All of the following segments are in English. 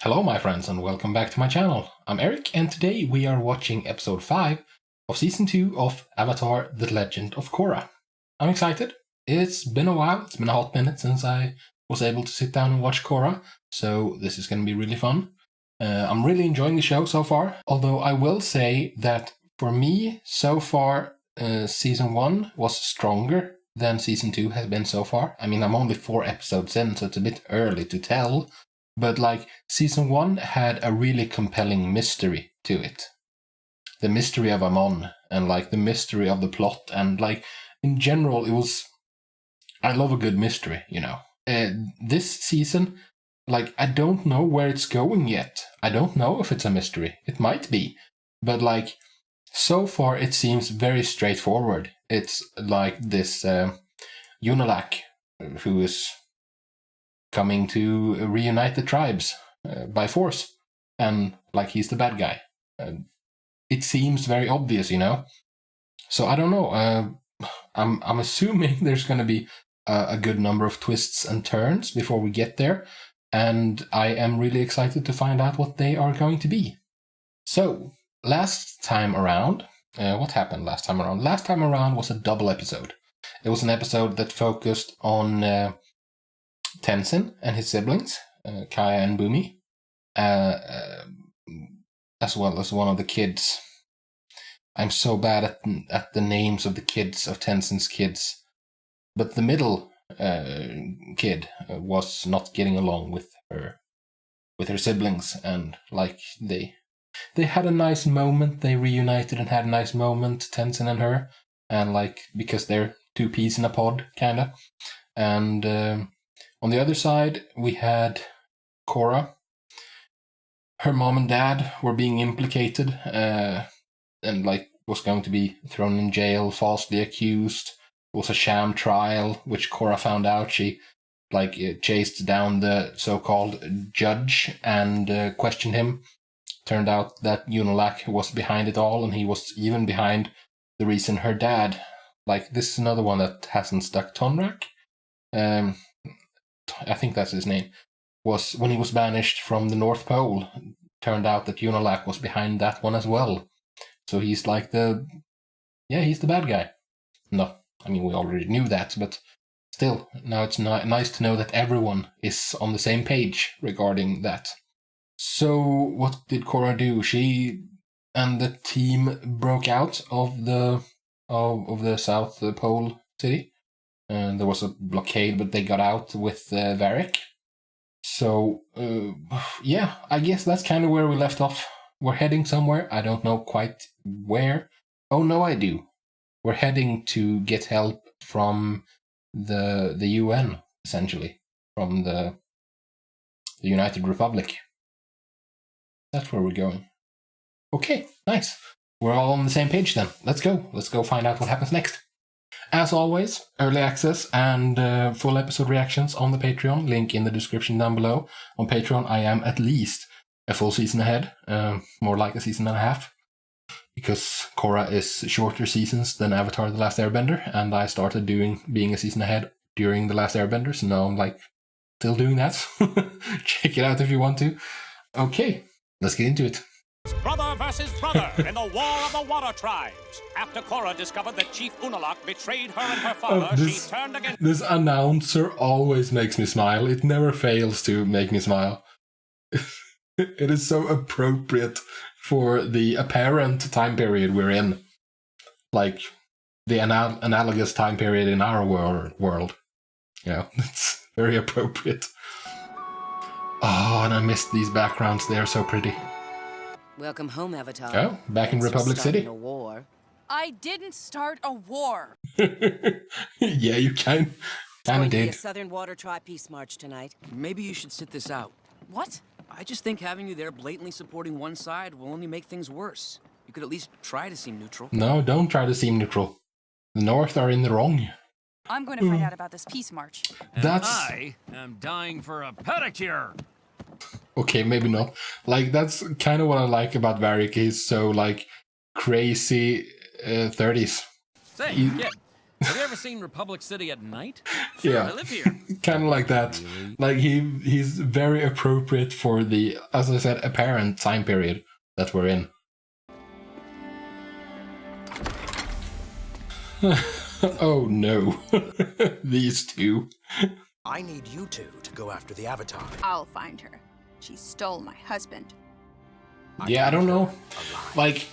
Hello my friends and welcome back to my channel. I'm Erik and today we are watching episode 5 of season 2 of Avatar: The Legend of Korra. I'm excited. It's been a while, it's been a hot minute since I was able to sit down and watch Korra, so this is going to be really fun. I'm really enjoying the show so far, although I will say that for me so far season 1 was stronger than season 2 has been so far. I mean, I'm only 4 episodes in, so it's a bit early to tell. But, season 1 had a really compelling mystery to it. The mystery of Amon, and, the mystery of the plot, and, in general, it was... I love a good mystery, you know. This season, I don't know where it's going yet. I don't know if it's a mystery. It might be. But, so far it seems very straightforward. It's this Unalak, who is coming to reunite the tribes by force, and he's the bad guy. It seems very obvious, you know. So I don't know. I'm assuming there's going to be a good number of twists and turns before we get there, and I am really excited to find out what they are going to be. So last time around, what happened last time around? Last time around was a double episode. It was an episode that focused on Tenzin and his siblings, Kaya and Bumi, as well as one of the kids. I'm so bad at the names of the kids, of Tenzin's kids. But the middle kid was not getting along with her siblings, and they had a nice moment. They reunited and had a nice moment, Tenzin and her, and because they're two peas in a pod, kinda. And on the other side, we had Korra. Her mom and dad were being implicated, and was going to be thrown in jail, falsely accused. It was a sham trial, which Korra found out. She chased down the so-called judge and questioned him. Turned out that Unalak was behind it all, and he was even behind the reason her dad, this is another one that hasn't stuck, Tonrak. I think that's his name, was when he was banished from the North Pole. Turned out that Unalak was behind that one as well. So he's he's the bad guy. No, I mean, we already knew that, but still, now it's nice to know that everyone is on the same page regarding that. So what did Korra do? She and the team broke out of the South Pole city. And there was a blockade, but they got out with Varrick. So, yeah, I guess that's kind of where we left off. We're heading somewhere. I don't know quite where. Oh, no, I do. We're heading to get help from the UN, essentially. From the United Republic. That's where we're going. Okay, nice. We're all on the same page then. Let's go. Let's go find out what happens next. As always, early access and full episode reactions on the Patreon, link in the description down below. On Patreon, I am at least a full season ahead, more like a season and a half, because Korra is shorter seasons than Avatar: The Last Airbender, and I started being a season ahead during The Last Airbender, so now I'm still doing that. Check it out if you want to. Okay, let's get into it. Brother versus brother in the War of the Water Tribes. After Korra discovered that Chief Unalak betrayed her and her father, she turned against... This announcer always makes me smile. It never fails to make me smile. It is so appropriate for the apparent time period we're in. The analogous time period in our world. You know, it's very appropriate. Oh, and I missed these backgrounds. They are so pretty. Welcome home, Avatar. Oh, back in Republic City. A war. I didn't start a war. Yeah, you kind of did. A Southern Water Tribe peace march tonight. Maybe you should sit this out. What? I just think having you there blatantly supporting one side will only make things worse. You could at least try to seem neutral. No, don't try to seem neutral. The North are in the wrong. I'm going to find out about this peace march. I am dying for a pedicure. Okay, maybe not. That's kind of what I like about Varrick. He's so, crazy 30s. Say, kid, Have you ever seen Republic City at night? Sure, Yeah. I live here. Kind of like that. Like he's very appropriate for the, as I said, apparent time period that we're in. Oh no. These two. I need you two to go after the Avatar. I'll find her. She stole my husband. Yeah, I don't know. Like,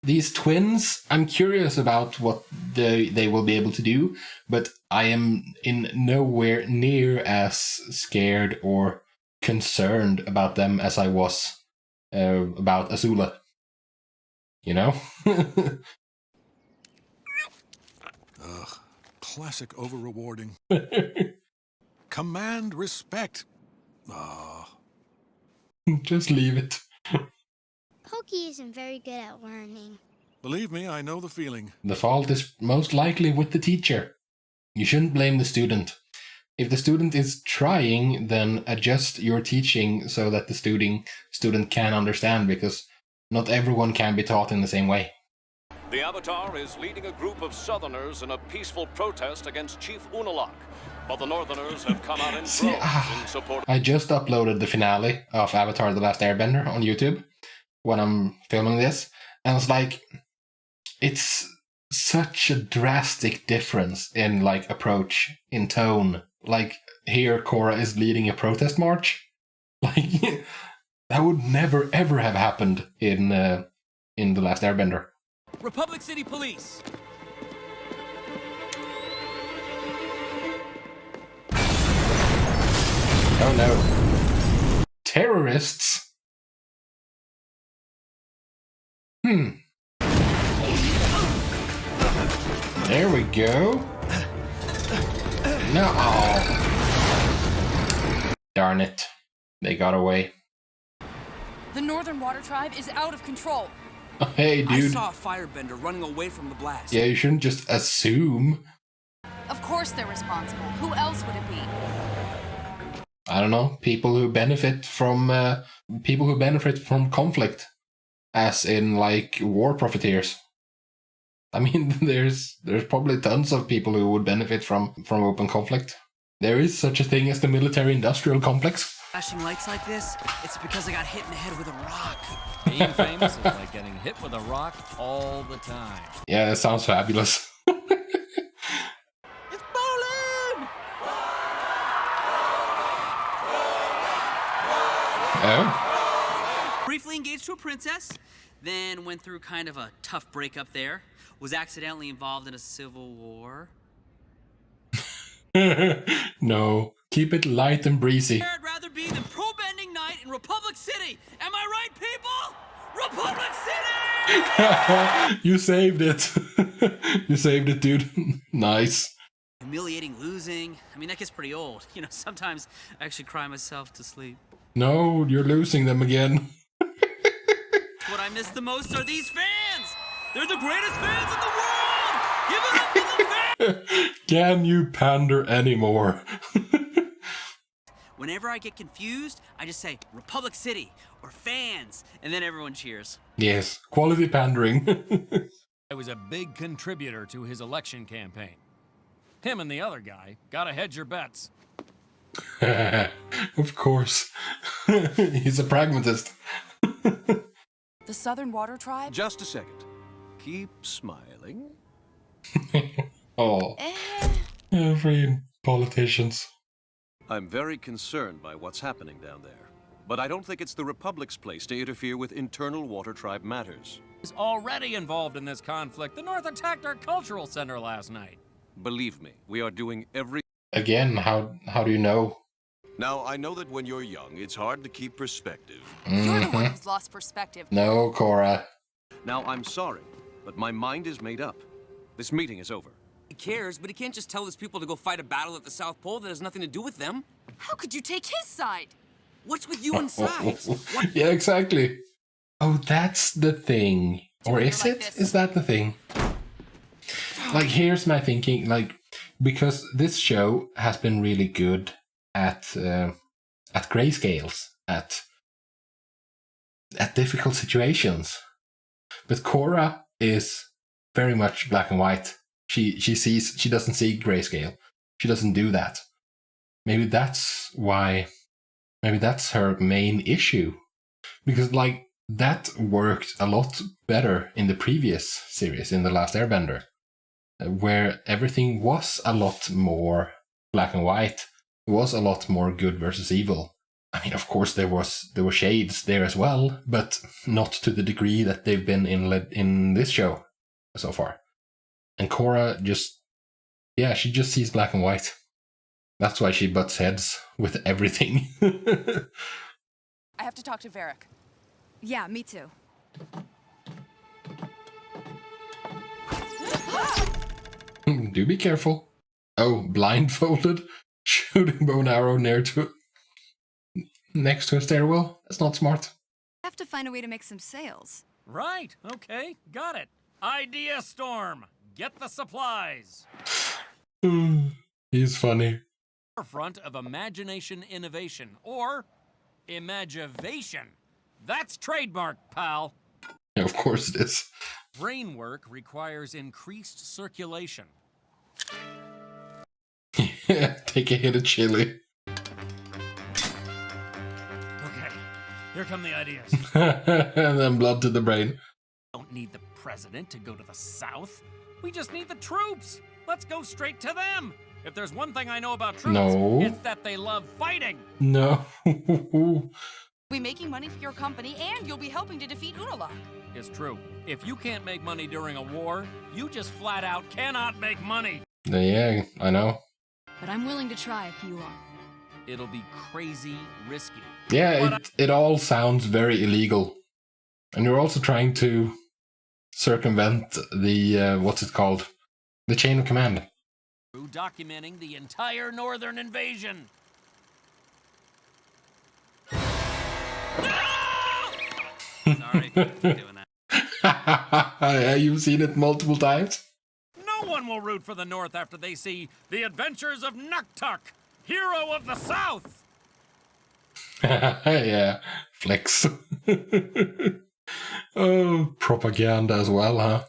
these twins, I'm curious about what they will be able to do, but I am in nowhere near as scared or concerned about them as I was about Azula. You know? Ugh, classic over-rewarding. Command respect. Ah. Just leave it. Pokey isn't very good at learning. Believe me, I know the feeling. The fault is most likely with the teacher. You shouldn't blame the student. If the student is trying, then adjust your teaching so that the student can understand, because not everyone can be taught in the same way. The Avatar is leading a group of Southerners in a peaceful protest against Chief Unalaq, but the Northerners have come out in droves in support. I just uploaded the finale of Avatar: The Last Airbender on YouTube when I'm filming this, and it's like, it's such a drastic difference in like approach, in tone. Like here, Korra is leading a protest march. Like that would never ever have happened in The Last Airbender. Republic City Police. Oh no. Terrorists? There we go. No. Oh. Darn it. They got away. The Northern Water Tribe is out of control. Hey, dude. I saw a firebender running away from the blast. Yeah, you shouldn't just assume. Of course they're responsible. Who else would it be? I don't know. People who benefit from conflict, as in like war profiteers. I mean, there's probably tons of people who would benefit from open conflict. There is such a thing as the military-industrial complex. Flashing lights like this, it's because I got hit in the head with a rock. Being famous is like getting hit with a rock all the time. Yeah, that sounds fabulous. It's bowling! Oh? Briefly engaged to a princess, then went through kind of a tough breakup there. Was accidentally involved in a civil war. No. Keep it light and breezy. I'd rather be than pro-bending night in Republic City. Am I right, people? Republic City! You saved it. You saved it, dude. Nice. Humiliating losing. I mean, that gets pretty old. You know, sometimes I actually cry myself to sleep. No, you're losing them again. What I miss the most are these fans! They're the greatest fans in the world! Give it up for the fans! Can you pander anymore? Whenever I get confused, I just say Republic City or fans, and then everyone cheers. Yes, quality pandering. I was a big contributor to his election campaign. Him and the other guy gotta hedge your bets. Of course. He's a pragmatist. The Southern Water Tribe? Just a second. Keep smiling. Oh. Every politicians. I'm very concerned by what's happening down there. But I don't think it's the Republic's place to interfere with internal Water Tribe matters. He's already involved in this conflict. The North attacked our cultural center last night. Believe me, we are doing every... Again, how do you know? Now, I know that when you're young, it's hard to keep perspective. You're the one who's lost perspective. No, Korra. Now, I'm sorry, but my mind is made up. This meeting is over. He cares, but he can't just tell his people to go fight a battle at the South Pole that has nothing to do with them. How could you take his side? What's with you and sides? Yeah, exactly. Oh, that's the thing. Or is it? Is that the thing? Like, here's my thinking, like, because this show has been really good at grayscales, at difficult situations. But Korra is very much black and white. She doesn't see grayscale. She doesn't do that. Maybe that's why. Maybe that's her main issue. Because, like, that worked a lot better in the previous series, in The Last Airbender, where everything was a lot more black and white. It was a lot more good versus evil. I mean, of course, there were shades there as well, but not to the degree that they've been in this show so far. And Korra she just sees black and white. That's why she butts heads with everything. I have to talk to Varrick. Yeah, me too. Do be careful. Oh, blindfolded? Shooting bow and arrow next to a stairwell? That's not smart. I have to find a way to make some sales. Right, okay, got it. Idea storm. Get the supplies. He's funny. Forefront of imagination innovation, or imagivation. That's trademark, pal. Yeah, of course it is. Brain work requires increased circulation. Take a hit of chili. Okay, here come the ideas. And then blood to the brain. Don't need the president to go to the south. We just need the troops. Let's go straight to them. If there's one thing I know about troops, it's that they love fighting. No. We'll be making money for your company, and you'll be helping to defeat Unalaq. It's true. If you can't make money during a war, you just flat out cannot make money. Yeah, I know. But I'm willing to try if you are. It'll be crazy risky. Yeah, it all sounds very illegal. And you're also trying to circumvent the, what's it called? The chain of command. Documenting the entire northern invasion. Sorry for doing that. You've seen it multiple times? No one will root for the North after they see the adventures of Nuktuk, hero of the South. Yeah, flex. Oh, propaganda as well, huh?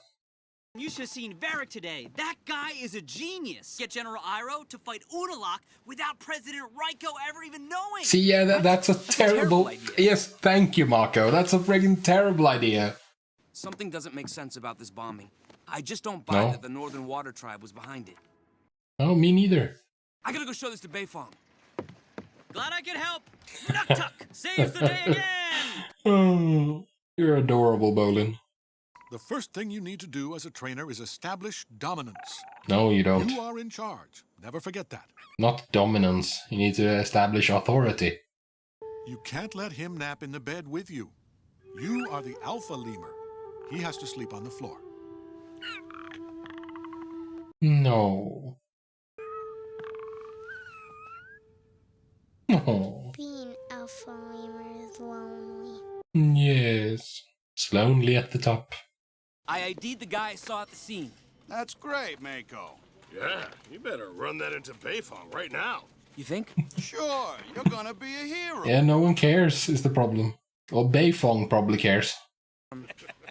You should have seen Varrick today. That guy is a genius. Get General Iroh to fight Unalaq without President Raiko ever even knowing. See, yeah, that's a terrible idea. Yes, thank you, Marco. That's a friggin' terrible idea. Something doesn't make sense about this bombing. I just don't buy that the Northern Water Tribe was behind it. Oh, me neither. I gotta go show this to Beifong. Glad I could help. Nuktuk saves the day again. Oh, you're adorable, Bolin. The first thing you need to do as a trainer is establish dominance. No, you don't. You are in charge. Never forget that. Not dominance. You need to establish authority. You can't let him nap in the bed with you. You are the alpha lemur. He has to sleep on the floor. No. Oh. Being alpha lemur is lonely. Yes. It's lonely at the top. I ID'd the guy I saw at the scene. That's great, Mako. Yeah, you better run that into Beifong right now. You think? Sure, you're gonna be a hero. Yeah, no one cares is the problem. Well, Beifong probably cares.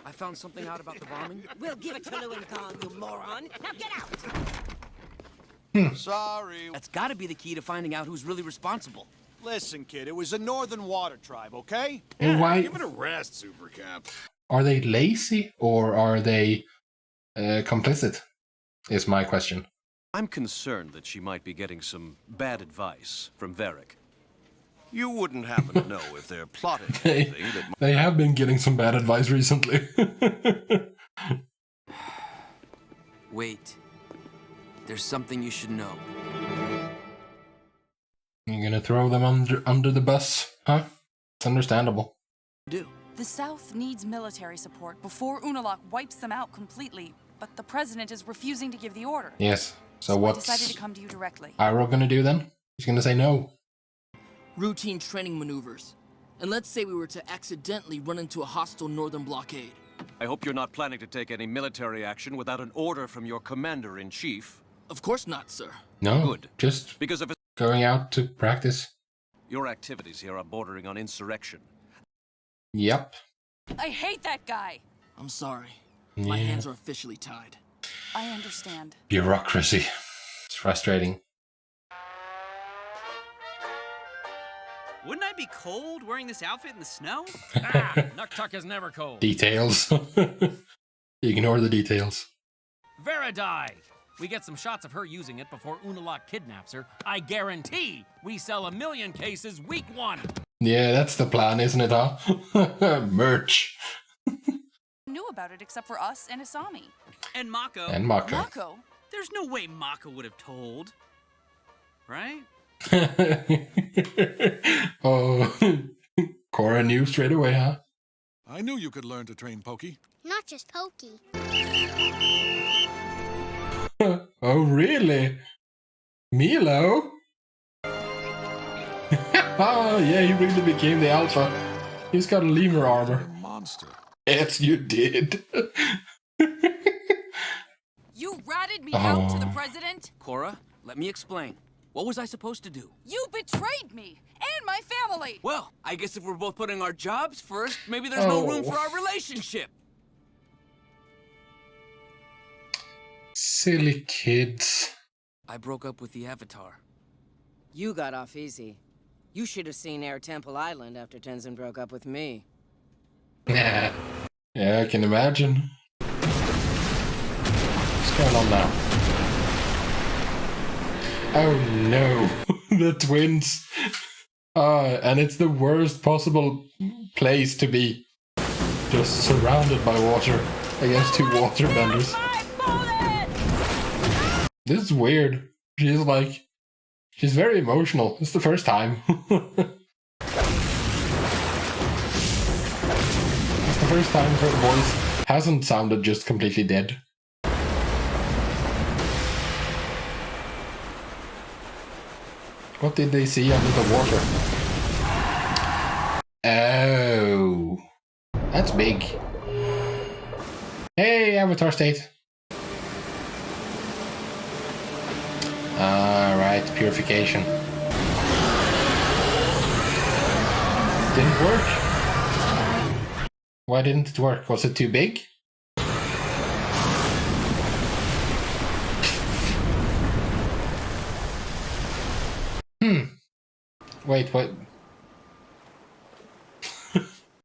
I found something out about the bombing. We'll give it to Lewin Kong, you moron. Now get out! Sorry. That's gotta be the key to finding out who's really responsible. Listen, kid, it was a Northern Water Tribe, okay? And why? Give it a rest, Supercap. Are they lazy or are they complicit? Is my question. I'm concerned that she might be getting some bad advice from Varrick. You wouldn't happen to know if they're plotting anything that They have been getting some bad advice recently. Wait. There's something you should know. You're gonna throw them under the bus, huh? It's understandable. Do. The South needs military support before Unalaq wipes them out completely, but the president is refusing to give the order. Yes. So I what's decided to come to you directly. Iroh gonna do then? He's gonna say no. Routine training maneuvers. And let's say we were to accidentally run into a hostile northern blockade. I hope you're not planning to take any military action without an order from your commander-in-chief. Of course not, sir. No. Good. Just because of going out to practice. Your activities here are bordering on insurrection. Yep. I hate that guy. I'm sorry. Yeah. My hands are officially tied. I understand. Bureaucracy. It's frustrating. Wouldn't I be cold wearing this outfit in the snow? Nuktuk is never cold. Details. Ignore the details. Veridai! We get some shots of her using it before Unalaq kidnaps her. I guarantee we sell 1 million cases week 1. Yeah, that's the plan, isn't it, huh? Merch. Knew about it except for us and Asami. And Mako. And Mako. Mako? There's no way Mako would have told. Right? Oh, Korra knew straight away, huh? I knew you could learn to train Pokey. Not just Pokey. Oh, really? Milo? Oh, yeah, he really became the alpha. He's got a lemur armor. Monster. Yes, you did. You ratted me out to the president? Korra, let me explain. What was I supposed to do? You betrayed me and my family. Well, I guess if we're both putting our jobs first, maybe there's no room for our relationship. Silly kids. I broke up with the Avatar. You got off easy. You should have seen Air Temple Island after Tenzin broke up with me. Yeah, I can imagine. What's going on now? Oh no, the twins. And it's the worst possible place to be. Just surrounded by water against two waterbenders. This is weird. She's very emotional. It's the first time. It's the first time her voice hasn't sounded just completely dead. What did they see under the water? Oh, that's big. Hey, Avatar State. Alright, purification. Didn't work. Why didn't it work? Was it too big? Wait, what?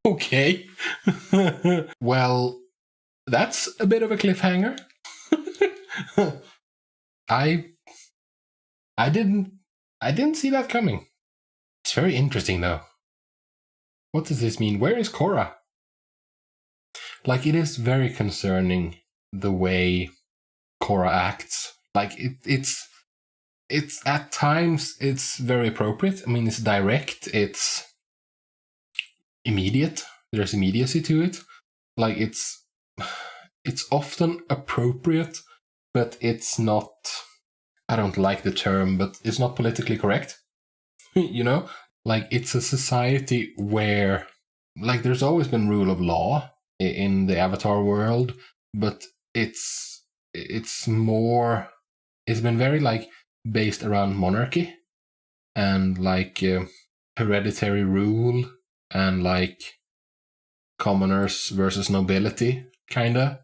Okay. Well, that's a bit of a cliffhanger. I didn't see that coming. It's very interesting though. What does this mean? Where is Korra? Like, it is very concerning the way Korra acts. Like, it's at times it's very appropriate. I mean, it's direct, it's immediate. There's immediacy to it. Like, it's often appropriate, but it's not, I don't like the term, but it's not politically correct. You know? Like, it's a society where, like, there's always been rule of law in the Avatar world, but it's more, it's been very, like, based around monarchy and, like, hereditary rule and, like, commoners versus nobility, kinda.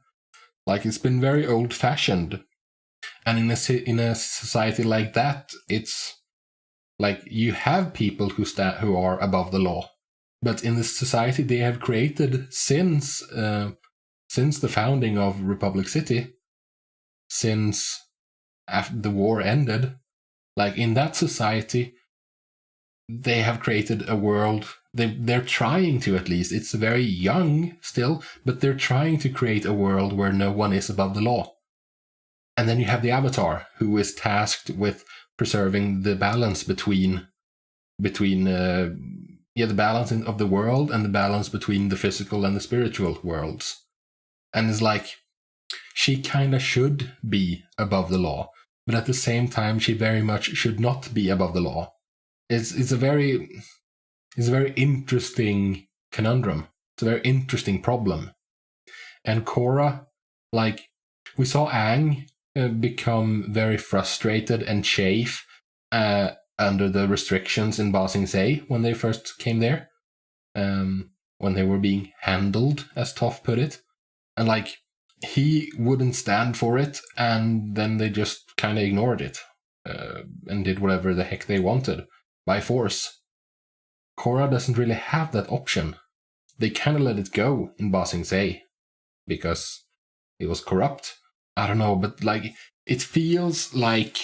Like, it's been very old-fashioned. And in a society like that, it's like you have people who are above the law, but in the society they have created since the founding of Republic City, since after the war ended, like in that society, they have created a world. They're trying to, at least. It's very young still, but they're trying to create a world where no one is above the law. And then you have the Avatar, who is tasked with preserving the balance between the balance of the world and the balance between the physical and the spiritual worlds. And it's like, she kind of should be above the law, but at the same time, she very much should not be above the law. It's a very interesting conundrum. It's a very interesting problem. And Korra, like, we saw Aang become very frustrated and chafe under the restrictions in Ba Sing Se when they first came there, when they were being handled, as Toph put it. And like, he wouldn't stand for it, and then they just kind of ignored it and did whatever the heck they wanted by force. Korra doesn't really have that option. They kind of let it go in Ba Sing Se because it was corrupt. I don't know, but like it feels like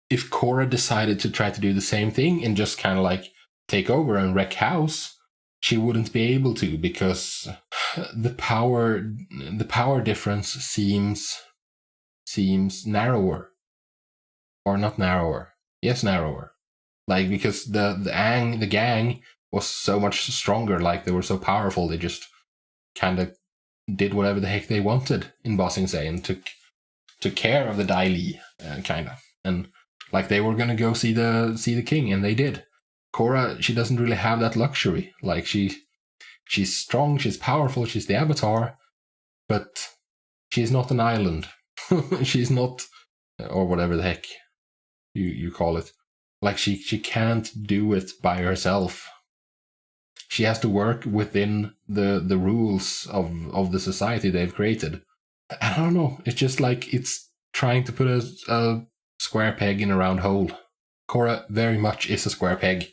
if Korra decided to try to do the same thing and just kind of like take over and wreck house, she wouldn't be able to, because the power difference seems narrower. Or not narrower. Yes, narrower. Like, because the gang was so much stronger, like they were so powerful, they just kind of did whatever the heck they wanted in Ba Sing Se and took care of the Dai Li, kind of. And like they were gonna go see the king, and they did. Korra, she doesn't really have that luxury. Like she's strong, she's powerful, she's the Avatar, but she's not an island. She's not, or whatever the heck you call it. Like she can't do it by herself. She has to work within the rules of the society they've created. I don't know. It's just like it's trying to put a square peg in a round hole. Korra very much is a square peg.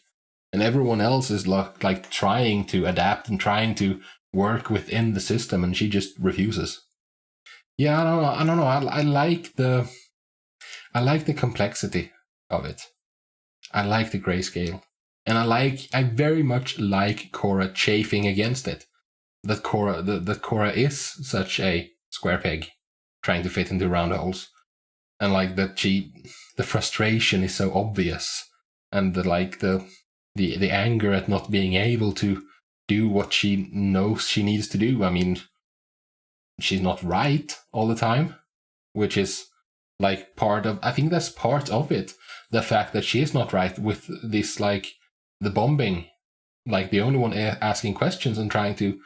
And everyone else is like trying to adapt and trying to work within the system, and she just refuses. Yeah, I don't know. I like the complexity of it. I like the grayscale. And I very much like Korra chafing against it. That Korra is such a square peg trying to fit into round holes. And like that the frustration is so obvious. And the anger at not being able to do what she knows she needs to do. I mean, she's not right all the time, which is like I think that's part of it. The fact that she is not right with this, like, the bombing. Like, the only one asking questions and trying to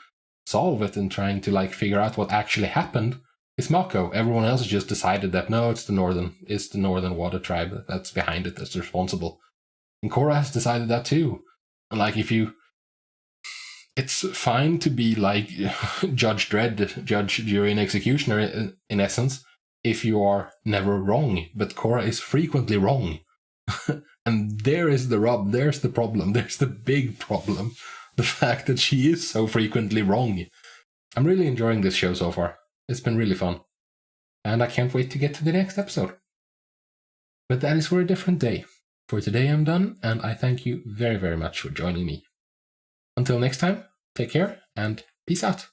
solve it and trying to, like, figure out what actually happened is Mako. Everyone else has just decided that, no, it's the Northern Water Tribe that's behind it, that's responsible. And Korra has decided that too. And, like, it's fine to be, like, Judge Dredd, Judge, Jury, and Executioner, in essence, if you are never wrong. But Korra is frequently wrong. And there is the rub, there's the problem, there's the big problem. The fact that she is so frequently wrong. I'm really enjoying this show so far. It's been really fun. And I can't wait to get to the next episode. But that is for a different day. For today I'm done, and I thank you very, very much for joining me. Until next time, take care, and peace out.